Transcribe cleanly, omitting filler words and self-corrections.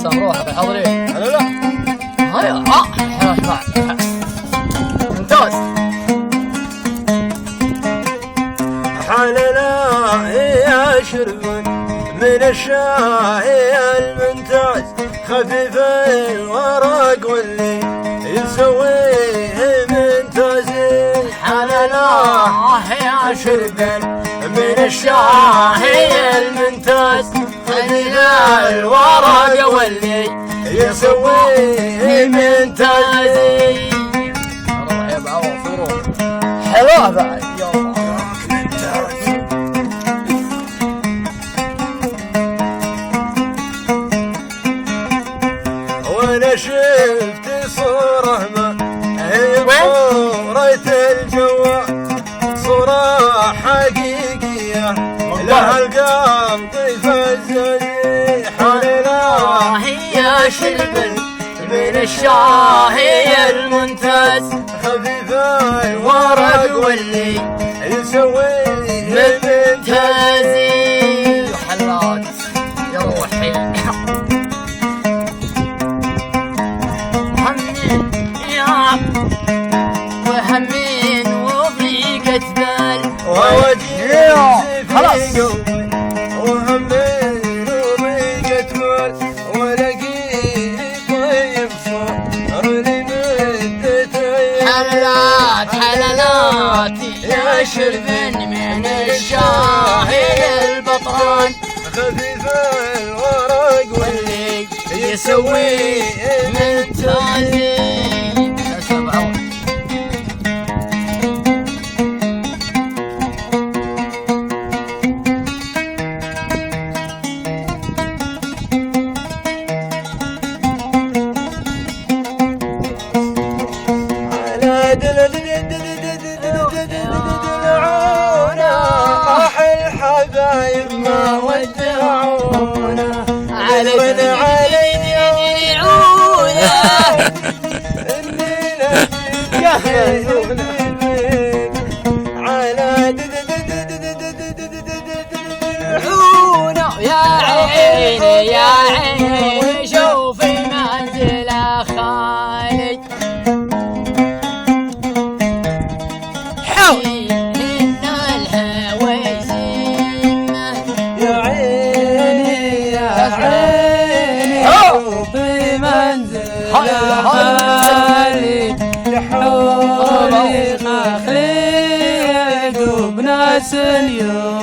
سلام روح حاضرين. هلا لا هيا اسمع ممتاز. حلنا يا شرب من الشاي الممتاز، خفيف الورق واللي يسويه ممتاز. حلنا يا شرب من الشاي الممتاز، خفيف الورق واللي يسويه ممتاز. روح يا بعوض روح حلوه بعد يلا. وانا شفت صورة ما هي صورة الجوال، صورة حقيقية لها القلب فزازي. حلنا هي شرب من الشاي الممتاز، خفيف الورق واللي يسويه ممتاز. حلات يا روحي وهمين وضيقة بال ووجهي في قلبي، وهمين وضيقة بال، ولقيت طيب صار لمدة. حلالات يا شرب من الشاي البطران، خفيف الورق واللي يسويه ممتاز. راح الحبايب ما ودعونا، على علينا يدعونا اننا جهزونا على يدعونا. يا عيني يا عيني شوفي منزل خالد، إن الهوى يسمه. يا عيني يا عيني شوفي منزل خالد، لحوري خالد وبناس اليوم